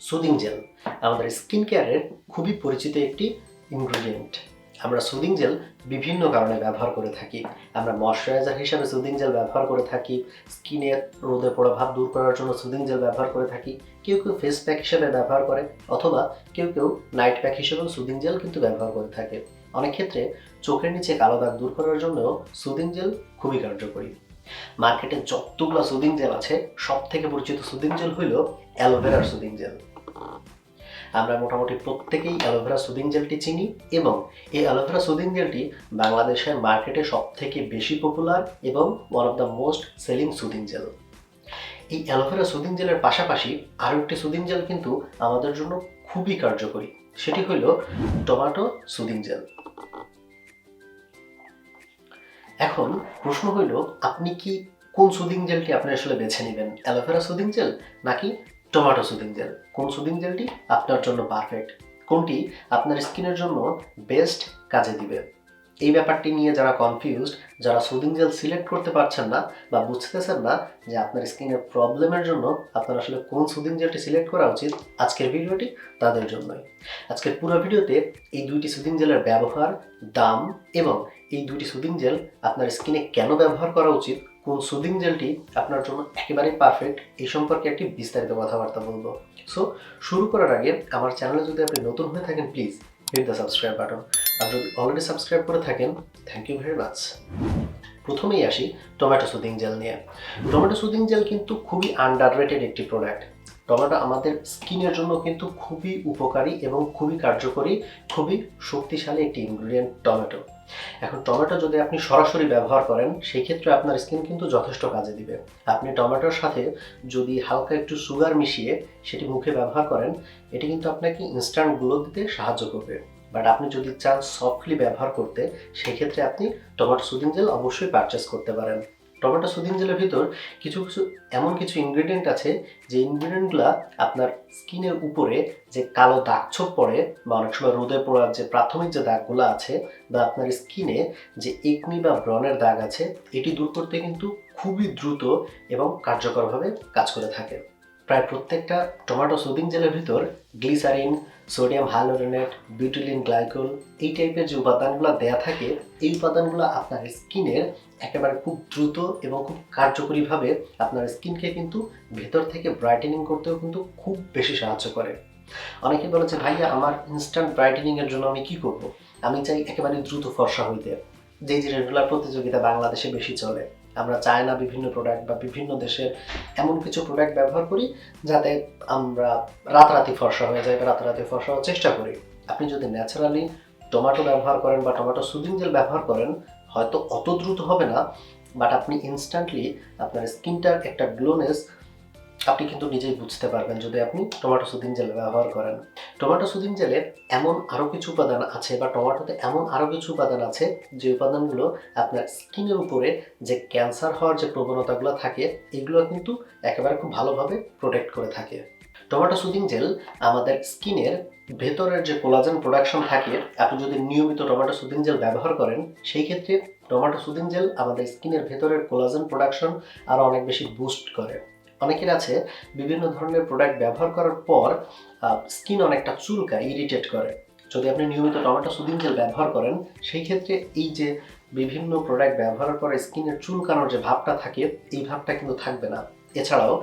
Soothing jail আমাদের skin কেয়ারের খুবই পরিচিত একটি ইনগ্রেডিয়েন্ট। আমরা সুদিং জেল বিভিন্ন কারণে ব্যবহার করে থাকি। আমরা ময়শ্চারাইজার হিসাবে সুদিং জেল ব্যবহার করে থাকি, স্কিনের রোদে পড়া ভাব দূর করার জন্য সুদিং জেল ব্যবহার করে থাকি, কেউ কেউ ফেস প্যাক হিসেবে ব্যবহার করে, অথবা কেউ কেউ নাইট প্যাক হিসেবেও সুদিং জেল কিন্তু ব্যবহার করে থাকে। অনেক ক্ষেত্রে চোখের নিচে কালো দাগ দূর করার জন্যও সুদিং জেল খুবই কার্যকরী। মার্কেটে যতগুলো সুদিং জেল আছে সব থেকে পরিচিত সুদিং জেল হইল অ্যালোভেরার সুদিং জেল। আমরা মোটামুটি প্রত্যেকেই অ্যালোভেরা সুদিং জেলটি চিনি এবং এই অ্যালোভেরা সুদিং জেলটি বাংলাদেশের মার্কেটে সব থেকে বেশি পপুলার এবং one of the most selling soothing jail. এই অ্যালোভেরা সুদিং জেলের পাশাপাশি আরও একটি সুদিং জেল কিন্তু আমাদের জন্য খুবই কার্যকরী, সেটি হইল টমেটো সুদিং জেল। এখন প্রশ্ন হইল, আপনি কি কোন সুদিং জেলটি আপনি আসলে বেছে নেবেন, অ্যালোভেরা সুদিং জেল নাকি টমেটো সুদিং জেল? কোন সুদিং জেলটি আপনার জন্য পারফেক্ট, কোনটি আপনার স্কিনের জন্য বেস্ট কাজে দিবে? এই ব্যাপারটি নিয়ে যারা কনফিউজড, যারা সুদিং জেল সিলেক্ট করতে পারছেন না বা বুঝতেছেন না যে আপনার স্কিনের প্রবলেমের জন্য আপনার আসলে কোন সুদিং জেলটি সিলেক্ট করা উচিত, আজকের ভিডিওটি তাদের জন্যই। আজকের পুরো ভিডিওতে এই দুইটি সুদিং জেলের ব্যবহার, দাম এবং এই দুইটি সুদিং জেল আপনার স্কিনে কেন ব্যবহার করা উচিত, কোন সুদিং জেলটি আপনার জন্য একেবারেই পারফেক্ট, এই সম্পর্কে একটি বিস্তারিত কথাবার্তা বলবো। সো শুরু করার আগে আমার চ্যানেলে যদি আপনি নতুন হয়ে থাকেন, please hit the subscribe button. আর যদি অলরেডি সাবস্ক্রাইব করে থাকেন, থ্যাংক ইউ ভেরি মাচ। প্রথমেই আসি টমেটো সুদিং জেল নিয়ে। টমেটো সুদিং জেল কিন্তু খুবই আন্ডাররেটেড একটি প্রোডাক্ট। টমেটো আমাদের স্কিনের জন্য কিন্তু খুবই উপকারী এবং খুবই কার্যকরী, খুবই শক্তিশালী একটি ইনগ্রেডিয়েন্ট টমেটো। এখন টমেটো যদি আপনি সরাসরি ব্যবহার করেন, সেই ক্ষেত্রে আপনার স্কিন কিন্তু যথেষ্ট কাজে দিবে। আপনি টমেটোর সাথে যদি হালকা একটু সুগার মিশিয়ে সেটি মুখে ব্যবহার করেন, এটি কিন্তু আপনাকে ইনস্ট্যান্ট গ্লো দিতে সাহায্য করবে। বাট আপনি যদি চান সফটলি ব্যবহার করতে, সেই ক্ষেত্রে আপনি টমেটো সুদিং জেল অবশ্যই পারচেস করতে পারেন। টমেটো সুদিং জেলের ভিতর কিছু এমন কিছু ইনগ্রেডিয়েন্ট আছে যে ইনগ্রেডিয়েন্টগুলো আপনার স্কিনের উপরে যে কালো দাগ ছোপ পড়ে বা অনেক সময় রোদে পড়ার যে প্রাথমিক যে দাগগুলো আছে বা আপনার স্কিনে যে একনি বা ব্রণের দাগ আছে, এটি দূর করতে কিন্তু খুবই দ্রুত এবং কার্যকরভাবে কাজ করে থাকে। প্রায় প্রত্যেকটা টমেটো সুদিং জেলের ভিতর গ্লিসারিন, সোডিয়াম হাইলোরেনেট, বিউটিলিন গ্লাইকোল এই টাইপের যে উপাদানগুলো দেয়া থাকে, এই উপাদানগুলো আপনার স্কিনের একেবারে খুব দ্রুত এবং খুব কার্যকরীভাবে আপনার স্কিনকে কিন্তু ভেতর থেকে ব্রাইটেনিং করতেও কিন্তু খুব বেশি সাহায্য করে। অনেকে বলে যে ভাইয়া, আমার ইনস্ট্যান্ট ব্রাইটেনিংয়ের জন্য আমি কি করব? আমি চাই একেবারে দ্রুত ফর্সা হইতে। যেই জিনিসগুলোর প্রতিযোগিতা বাংলাদেশে বেশি চলে, আমরা চায়না বিভিন্ন প্রোডাক্ট বা বিভিন্ন দেশের এমন কিছু প্রোডাক্ট ব্যবহার করি যাতে আমরা রাতারাতি ফর্সা হয়ে যাই বা রাতারাতি ফর্সা হওয়ার চেষ্টা করি। আপনি যদি ন্যাচারালি টমেটো ব্যবহার করেন বা টমেটো সুদিং জেল ব্যবহার করেন, হয়তো অত দ্রুত হবে না, বাট আপনি ইনস্ট্যান্টলি আপনার স্কিনটার একটা গ্লোনেস আপনি কিন্তু নিজেই বুঝতে পারবেন যদি আপনি টমেটো সুদিং জেল ব্যবহার করেন। টমেটো সুদিং জেলে এমন আরও কিছু উপাদান আছে বা টমেটোতে এমন আরও কিছু উপাদান আছে যে উপাদানগুলো আপনার স্কিনের উপরে যে ক্যান্সার হওয়ার যে প্রবণতাগুলো থাকে, এগুলো কিন্তু একেবারে খুব ভালোভাবে প্রোটেক্ট করে থাকে। টমেটো সুদিং জেল আমাদের স্কিনের ভেতরের যে কোলাজেন প্রোডাকশন থাকে, আপনি যদি নিয়মিত টমেটো সুদিং জেল ব্যবহার করেন, সেই ক্ষেত্রে টমেটো সুদিং জেল আমাদের স্কিনের ভেতরের কোলাজেন প্রোডাকশন আরও অনেক বেশি বুস্ট করে। অনেকের আছে বিভিন্ন ধরনের প্রোডাক্ট ব্যবহার করার পর স্কিন অনেকটা চুলকায়, ইরিটেট করে। যদি আপনি নিয়মিত টমেটো সুদিং জেল ব্যবহার করেন, সেই ক্ষেত্রে এই যে বিভিন্ন প্রোডাক্ট ব্যবহারের পরে স্কিনের চুলকানোর যে ভাবটা থাকে, এই ভাবটা কিন্তু থাকবে না। এছাড়াও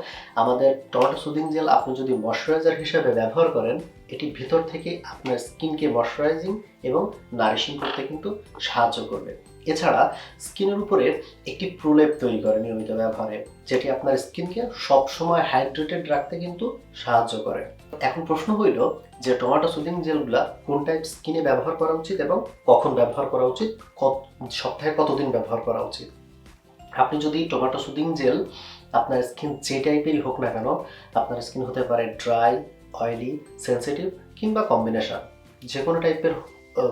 আমাদের টমেটো সুদিং জেল আপনি যদি ময়শ্চারাইজার হিসেবে ব্যবহার করেন, এটি ভিতর থেকে আপনার স্কিনকে ময়শ্চারাইজিং এবং নারিশিং করতে কিন্তু সাহায্য করবে। এছাড়া স্কিনের উপরে একটি প্রলেপ তৈরি করে নিয়মিত ব্যবহারে, যেটি আপনার স্কিনকে সবসময় হাইড্রেটেড রাখতে কিন্তু সাহায্য করে। এখন প্রশ্ন হইল যে টমেটো সুদিং জেলগুলা কোন টাইপ স্কিনে ব্যবহার করা উচিত এবং কখন ব্যবহার করা উচিত, সপ্তাহে কতদিন ব্যবহার করা উচিত? আপনি যদি টমেটো সুদিং জেল আপনার স্কিন যে টাইপেরই হোক না কেন, আপনার স্কিন হতে পারে ড্রাই, অয়েলি, সেনসিটিভ কিংবা কম্বিনেশন, যে কোনো টাইপের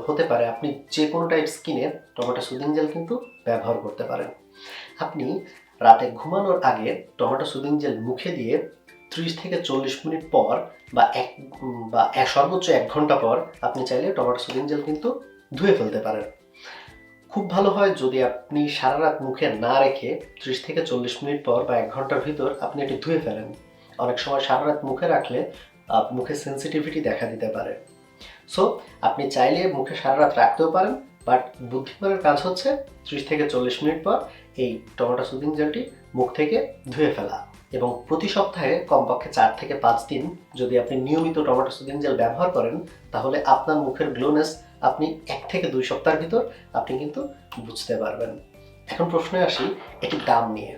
হতে পারে, আপনি যে কোনো টাইপ স্কিনে টমেটো সুদিং জেল কিন্তু ব্যবহার করতে পারেন। আপনি রাতে ঘুমানোর আগে টমেটো সুদিং জেল মুখে দিয়ে 30 থেকে 40 মিনিট পর বা সর্বোচ্চ 1 ঘন্টা পর আপনি চাইলে টমেটো সুদিং জেল কিন্তু ধুয়ে ফেলতে পারেন। খুব ভালো হয় যদি আপনি সারা রাত মুখে না রেখে 30 থেকে 40 মিনিট পর বা 1 ঘন্টার ভিতর আপনি এটি ধুয়ে ফেলেন। অনেক সময় সারা রাত মুখে রাখলে মুখে সেন্সিটিভিটি দেখা দিতে পারে। সো আপনি চাইলে মুখে সারা রাত রাখতেও পারেন, বাট বুদ্ধিমানের কাজ হচ্ছে 30 থেকে 40 মিনিট পর এই টমেটো সুদিং জেলটি মুখ থেকে ধুয়ে ফেলা, এবং প্রতি সপ্তাহে কমপক্ষে 4 থেকে 5 দিন যদি আপনি নিয়মিত টমেটো সুদিং জেল ব্যবহার করেন, তাহলে আপনার মুখের গ্লোনেস আপনি 1 থেকে 2 সপ্তাহের ভিতর আপনি কিন্তু বুঝতে পারবেন। এখন প্রশ্নে আসি এটির দাম নিয়ে।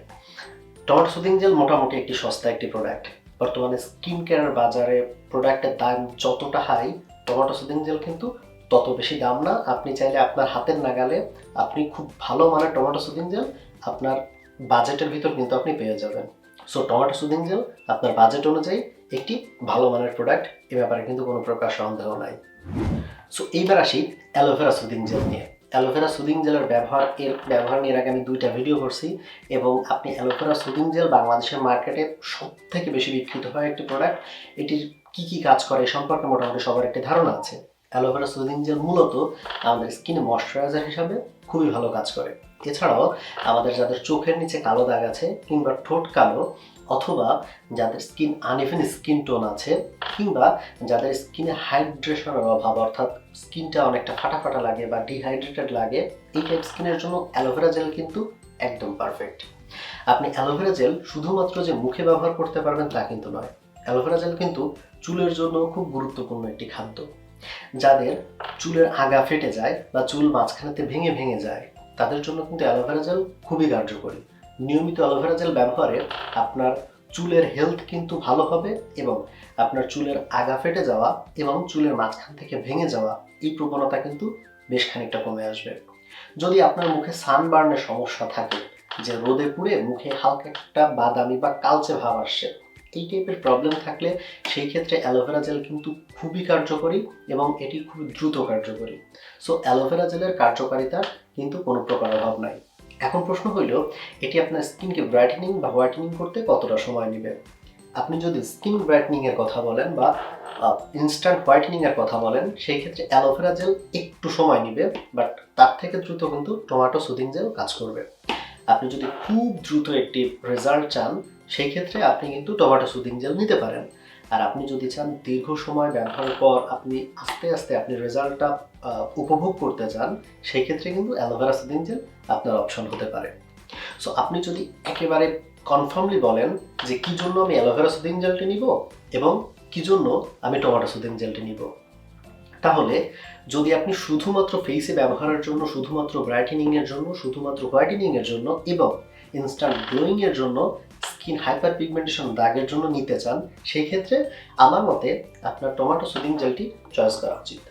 টমেটো সুদিং জেল মোটামুটি একটি সস্তা একটি প্রোডাক্ট। বর্তমানে স্কিন কেয়ার বাজারে প্রোডাক্টের দাম যতটা হাই, টমেটো সুদিং জেল কিন্তু তত বেশি দাম না। আপনি চাইলে আপনার হাতের নাগালে আপনি খুব ভালো মানের টমেটো সুদিং জেল আপনার বাজেটের ভিতর কিন্তু আপনি পেয়ে যাবেন। সো টমেটো সুদিং জেল আপনার বাজেট অনুযায়ী একটি ভালো মানের প্রোডাক্ট, এ ব্যাপারে কিন্তু কোনো প্রকার সন্দেহ নাই। সো এইবার আসি অ্যালোভেরা সুদিং জেল নিয়ে। অ্যালোভেরা সুদিং জেলের ব্যবহার নিয়ে আগে আমি 2টা ভিডিও করছি, এবং আপনি অ্যালোভেরা সুদিং জেল বাংলাদেশের মার্কেটে সব থেকে বেশি বিক্রিত হয় একটি প্রোডাক্ট। এটির কি কি কাজ করে এ সম্পর্কে মোটামুটি সবার একটি ধারণা আছে। অ্যালোভেরা সুদিং জেল মূলত আমাদের স্কিনে ময়শ্চারাইজার হিসাবে খুবই ভালো কাজ করে। এছাড়াও আমাদের যাদের চোখের নিচে কালো দাগ আছে, কিংবা ঠোঁট কালো, অথবা যাদের স্কিন আনইভেন স্কিন টোন আছে, কিংবা যাদের স্কিনে হাইড্রেশনের অভাব, অর্থাৎ স্কিনটা অনেকটা ফাটা ফাটা লাগে বা ডিহাইড্রেটেড লাগে, এই টাইপ স্কিনের জন্য অ্যালোভেরা জেল কিন্তু একদম পারফেক্ট। আপনি অ্যালোভেরা জেল শুধুমাত্র যে মুখে ব্যবহার করতে পারবেন তা কিন্তু নয়। অ্যালোভেরা জেল কিন্তু চুলের জন্য খুব গুরুত্বপূর্ণ একটি খাদ্য। যাদের চুলের আগা ফেটে যায় বা চুল মাঝখানেতে ভেঙে ভেঙে যায়, তাদের জন্য কিন্তু অ্যালোভেরা জেল খুবই কার্যকরী। নিয়মিত অ্যালোভেরা জেল ব্যবহারে আপনার চুলের হেলথ কিন্তু ভালো হবে, এবং আপনার চুলের আগা ফেটে যাওয়া এবং চুলের মাঝখান থেকে ভেঙে যাওয়া এই প্রবণতা কিন্তু বেশ খানিকটা কমে আসবে। যদি আপনার মুখে সানবার্নের সমস্যা থাকে, যে রোদে পুড়ে মুখে হালকা একটা বাদামি বা কালচে ভাব আসছে, এই টাইপের প্রবলেম থাকলে সেই ক্ষেত্রে অ্যালোভেরা জেল কিন্তু খুবই কার্যকরী, এবং এটি খুব দ্রুত কার্যকরী। সো অ্যালোভেরা জেলের কার্যকারিতার কিন্তু কোনো প্রকার অভাব নাই। এখন প্রশ্ন হইল, এটি আপনার স্কিনকে ব্রাইটেনিং বা হোয়াইটেনিং করতে কতটা সময় নেবে? আপনি যদি স্কিন ব্রাইটেনিং এর কথা বলেন বা ইনস্ট্যান্ট হোয়াইটেনিং এর কথা বলেন, সেই ক্ষেত্রে অ্যালোভেরা জেল একটু সময় নেবে, বাট তার থেকে দ্রুত কিন্তু টমেটো সুদিং জেল কাজ করবে। আপনি যদি খুব দ্রুত একটি রেজাল্ট চান, সেই ক্ষেত্রে আপনি কিন্তু টমেটো সুদিং জেল নিতে পারেন। আর আপনি যদি চান দীর্ঘ সময় ব্যবহারের পর আপনি আস্তে আস্তে আপনি রেজাল্টটা উপভোগ করতে চান, সেই ক্ষেত্রে কিন্তু অ্যালোভেরা সুদিং জেল আপনার অপশন হতে পারে। সো আপনি যদি একেবারে কনফার্মলি বলেন যে কি জন্য আমি অ্যালোভেরা সুদিং জেলটি নিব এবং কি জন্য আমি টমেটো সুদিং জেলটি নিব, তাহলে যদি আপনি শুধুমাত্র ফেসে ব্যবহারের জন্য, শুধুমাত্র ব্রাইটেনিং এর জন্য, শুধুমাত্র হোয়াইটেনিং এর জন্য এবং ইনস্ট্যান্ট গ্লোয়িং এর জন্য, স্কিন হাইপার পিগমেন্টেশন দাগের জন্য নিতে চান, সেই ক্ষেত্রে আমার মতে আপনার টমেটো সুদিং জেলটি চয়েস করা উচিত।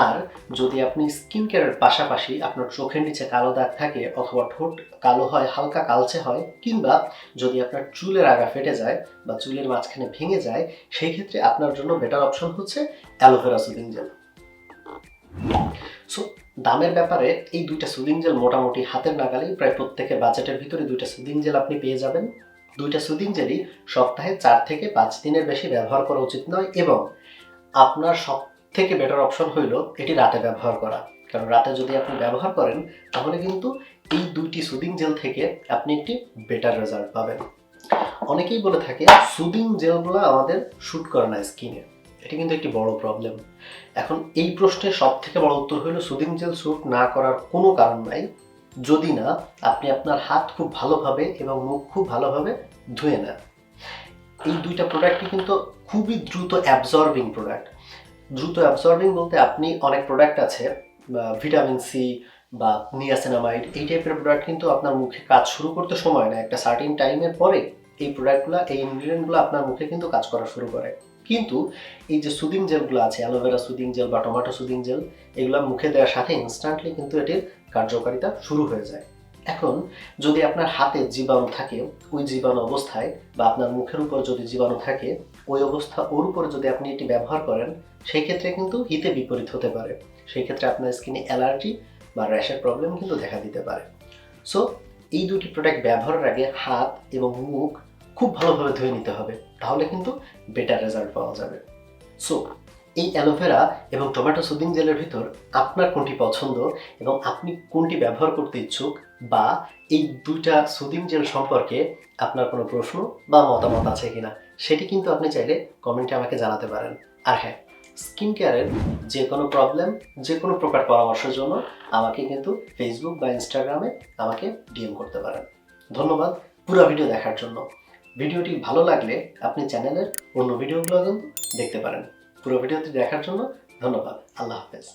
আর যদি আপনি স্কিন কেয়ারের পাশাপাশি আপনার চোখের নিচে কালো দাগ থাকে, অথবা ঠোঁট কালো হয়, হালকা কালচে হয়, কিংবা যদি আপনার চুলের আগা ফেটে যায় বা চুলের মাঝখানে ভেঙে যায়, সেই ক্ষেত্রে আপনার জন্য বেটার অপশন হচ্ছে অ্যালোভেরা সুদিং জেল। সো দামের ব্যাপারে এই 2টা সুদিং জেল মোটামুটি হাতের নাগালেই, প্রায় প্রত্যেকের বাজেটের ভিতরে 2টা সুদিং জেল আপনি পেয়ে যাবেন। 2টা সুদিং জেলই সপ্তাহে 4 থেকে 5 দিনের বেশি ব্যবহার করা উচিত নয়, এবং আপনার সব থেকে বেটার অপশন হইল এটি রাতে ব্যবহার করা। কারণ রাতে যদি আপনি ব্যবহার করেন, তাহলে কিন্তু এই 2টি সুদিং জেল থেকে আপনি একটি বেটার রেজাল্ট পাবেন। অনেকেই বলে থাকে সুদিং জেলগুলো আমাদের শ্যুট করে না স্কিনে, এটি কিন্তু একটি বড় প্রবলেম। এখন এই প্রশ্নের সব থেকে বড় উত্তর হলো সুদিং জেল শ্যুট না করার কোনো কারণ নাই, যদি না আপনি আপনার হাত খুব ভালোভাবে এবং মুখ খুব ভালোভাবে ধুয়ে নেন। এই 2টা প্রোডাক্টই কিন্তু খুবই দ্রুত অ্যাবজর্বিং প্রোডাক্ট। দ্রুত অ্যাবজর্বিং বলতে আপনি অনেক প্রোডাক্ট আছে, ভিটামিন সি বা নিয়াসিনামাইড, এই টাইপের প্রোডাক্ট কিন্তু আপনার মুখে কাজ শুরু করতে সময় নেয়, একটা সার্টেন টাইমের পরে এই প্রোডাক্টগুলো, এই ইনগ্রিডিয়েন্টগুলো আপনার মুখে কিন্তু কাজ করা শুরু করে। কিন্তু এই যে সুদিং জেলগুলো আছে, অ্যালোভেরা সুদিং জেল বা টমেটো সুদিং জেল, এগুলো মুখে দেওয়ার সাথে ইনস্ট্যান্টলি কিন্তু এটির কার্যকারিতা শুরু হয়ে যায়। এখন যদি আপনার হাতে জীবাণু থাকে, ওই জীবাণু অবস্থায় বা আপনার মুখের উপর যদি জীবাণু থাকে, ওই অবস্থা ওর উপরে যদি আপনি এটি ব্যবহার করেন, সেই ক্ষেত্রে কিন্তু হিতে বিপরীত হতে পারে। সেই ক্ষেত্রে আপনার স্কিনে অ্যালার্জি বা র্যাশের প্রবলেম কিন্তু দেখা দিতে পারে। সো এই 2টি প্রোডাক্ট ব্যবহারের আগে হাত এবং মুখ খুব ভালোভাবে ধুয়ে নিতে হবে, তাহলে কিন্তু বেটার রেজাল্ট পাওয়া যাবে। সো এই অ্যালোভেরা এবং টমেটো সুদিং জেলের ভিতর আপনার কোনটি পছন্দ এবং আপনি কোনটি ব্যবহার করতে ইচ্ছুক, বা এই 2টা সুদিং জেল সম্পর্কে আপনার কোনো প্রশ্ন বা মতামত আছে কিনা, সেটি কিন্তু আপনি চাইলে কমেন্টে আমাকে জানাতে পারেন। আর হ্যাঁ, স্কিন কেয়ারের যে কোনো প্রবলেম, যে কোনো প্রকার পরামর্শের জন্য আমাকে কিন্তু ফেসবুক বা ইনস্টাগ্রামে আমাকে ডিএম করতে পারেন। ধন্যবাদ পুরো ভিডিও দেখার জন্য। ভিডিওটি ভালো লাগলে আপনি চ্যানেলের অন্য ভিডিওগুলো কিন্তু দেখতে পারেন। পুরো ভিডিওটি দেখার জন্য ধন্যবাদ। আল্লাহ হাফেজ।